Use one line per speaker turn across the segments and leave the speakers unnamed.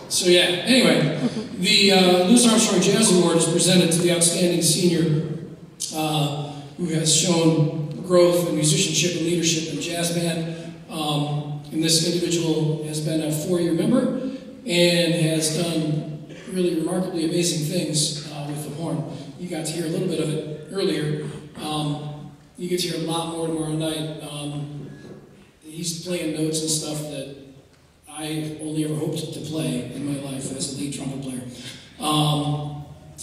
So yeah, anyway, the Louis Armstrong Jazz Award is presented to the outstanding senior who has shown growth and musicianship and leadership in jazz band. And this individual has been a 4-year member and has done really remarkably amazing things with the horn. You got to hear a little bit of it earlier. You get to hear a lot more tomorrow night. He's playing notes and stuff that I only ever hoped to play in my life as a lead trumpet player.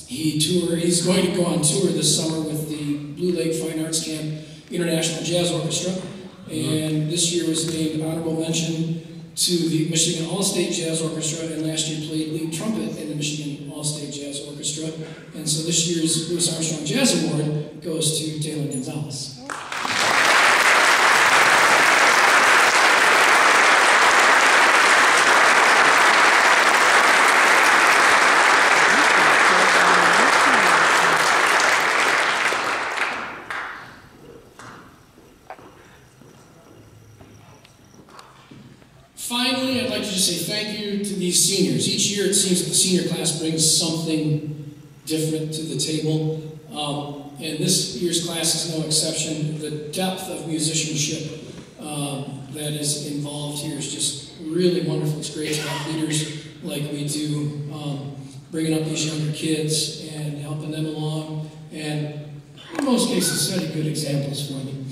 He's going to go on tour this summer with the Blue Lake Fine Arts Camp International Jazz Orchestra, and this year was named honorable mention to the Michigan All-State Jazz Orchestra, and last year played lead trumpet in the Michigan All-State Jazz Orchestra. And so this year's Louis Armstrong Jazz Award goes to Dalen Gonzalez. Finally, I'd like to just say thank you to these seniors. Each year it seems that the senior class brings something different to the table. And this year's class is no exception. The depth of musicianship that is involved here is just really wonderful. It's great to have leaders like we do, bringing up these younger kids and helping them along, and in most cases setting good examples for them.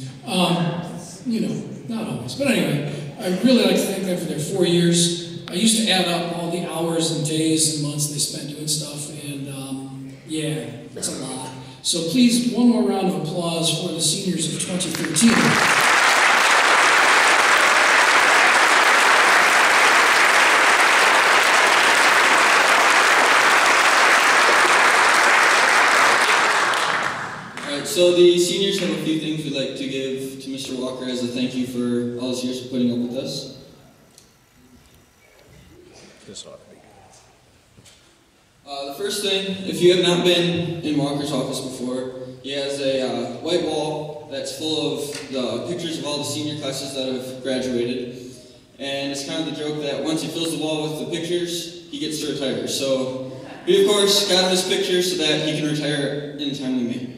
You know, not always, but anyway, I'd really like to thank them for their 4 years. I used to add up all the hours and days and months they spent doing stuff, and yeah, it's a lot. So please, one more round of applause for the seniors of 2013.
So the seniors have a few things we'd like to give to Mr. Walker as a thank you for all his years of putting up with us.
This ought to be
the first thing, if you have not been in Walker's office before, he has a white wall that's full of the pictures of all the senior classes that have graduated. And it's kind of the joke that once he fills the wall with the pictures, he gets to retire. So we, of course, got him his picture so that he can retire in a timely manner.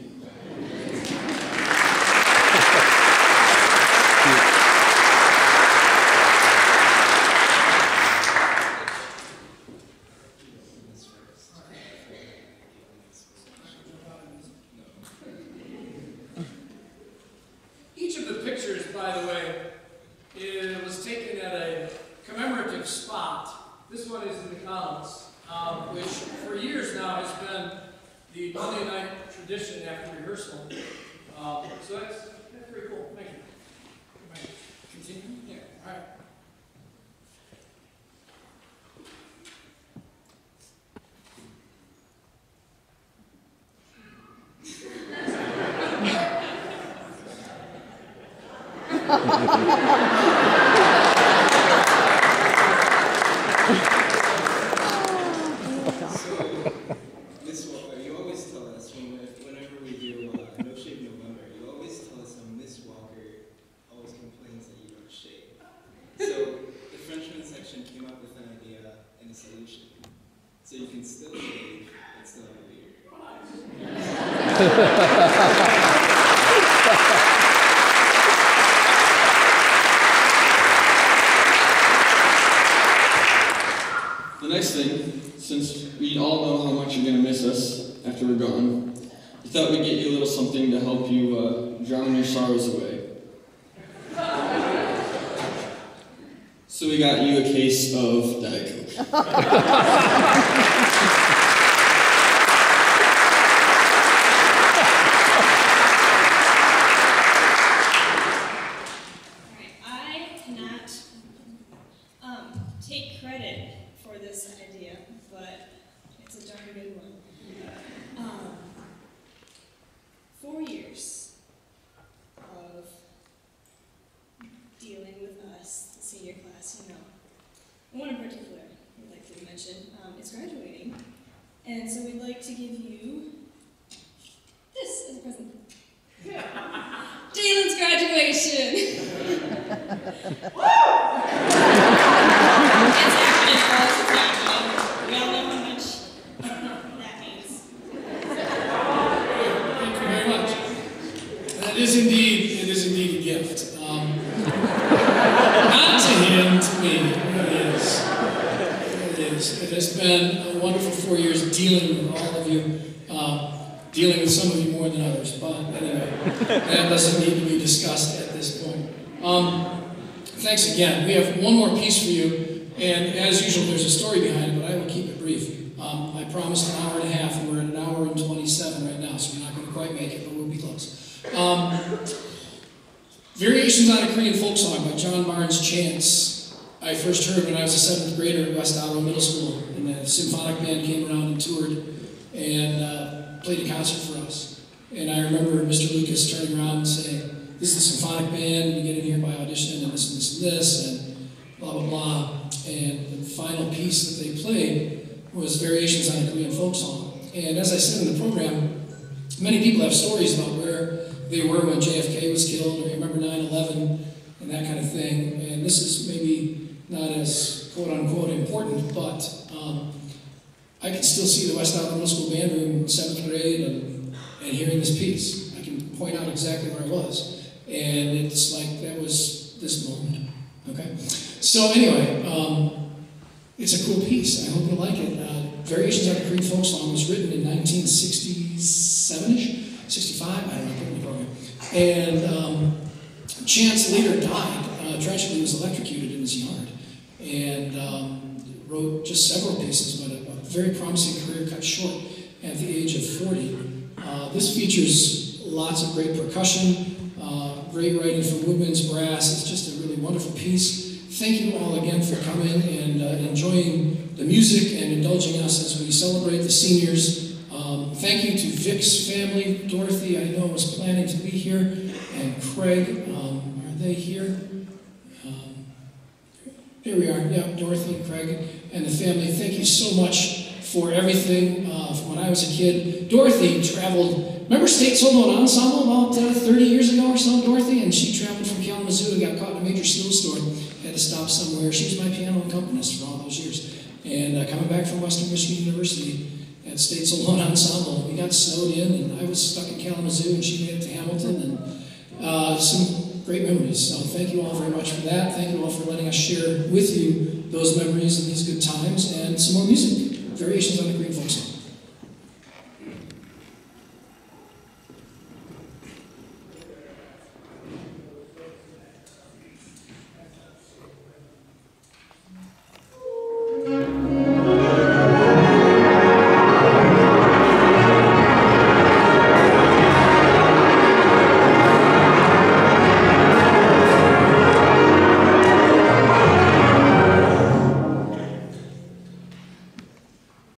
Each of the pictures, by the way, was taken at a commemorative spot. This one is in the columns, which for years now has been the Monday night tradition after rehearsal. So that's pretty cool. Thank you. Continue? Yeah, all right.
Miss Walker, you always tell us whenever we do No Shave November, you always tell us how Miss Walker always complains that you don't shave. So the freshman section came up with an idea and a solution. So you can still shave and still have a beard.
The next thing, since we all know how much you're going to miss us after we're gone, we thought we'd get you a little something to help you drown your sorrows away. So we got you a case of Diet Coke.
Take credit for this idea, but it's a darn good one. 4 years of dealing with us, the senior class, you know. One in particular we'd like to mention is graduating, and so we'd like to give you this as a present. Dalen's graduation! It's happening, folks. It's happening.
is. It has been a wonderful 4 years dealing with all of you, dealing with some of you more than others, but anyway, that doesn't need to be discussed at this point. Thanks again. We have one more piece for you, and as usual, there's a story behind it, but I will keep it brief. I promised an hour and a half, and we're at an hour and 27 right now, so we're not going to quite make it, but we'll be close. Variations on a Korean Folk Song by John Barnes Chants. I first heard when I was a 7th grader at West Alamo Middle School, and the symphonic band came around and toured and played a concert for us. And I remember Mr. Lucas turning around and saying, "This is the symphonic band, and you get in here by audition, and this and this and this, and blah, blah, blah." And the final piece that they played was Variations on a Korean Folk Song. And as I said in the program, many people have stories about where they were when JFK was killed, or you remember 9/11, and that kind of thing. And this is maybe not as quote-unquote important, but I can still see the West Alamo Middle School band room in 7th grade and hearing this piece. I can point out exactly where I was. And it's like that was this moment. Okay? So anyway, it's a cool piece. I hope you like it. Variations on a Korean Folk Song was written in 1967-ish, 65, I don't know, put it in the program. And Chance later died. Tragically, he was electrocuted in his yard. And wrote just several pieces, but a very promising career cut short at the age of 40. This features lots of great percussion, great writing for woodwinds, brass. It's just a really wonderful piece. Thank you all again for coming and enjoying the music and indulging us as we celebrate the seniors. Thank you to Vic's family. Dorothy, I know, was planning to be here, and Craig, are they here? Here we are, yeah, Dorothy and Craig and the family. Thank you so much for everything from when I was a kid. Dorothy traveled, remember State Solo and Ensemble about 30 years ago or so, Dorothy? And she traveled from Kalamazoo and got caught in a major snowstorm, had to stop somewhere. She was my piano accompanist for all those years. And coming back from Western Michigan University at State Solo and Ensemble, we got snowed in and I was stuck in Kalamazoo and she made it to Hamilton, and some great memories. So thank you all very much for that. Thank you all for letting us share with you those memories and these good times, and some more music. Variations on a Korean Folk Song.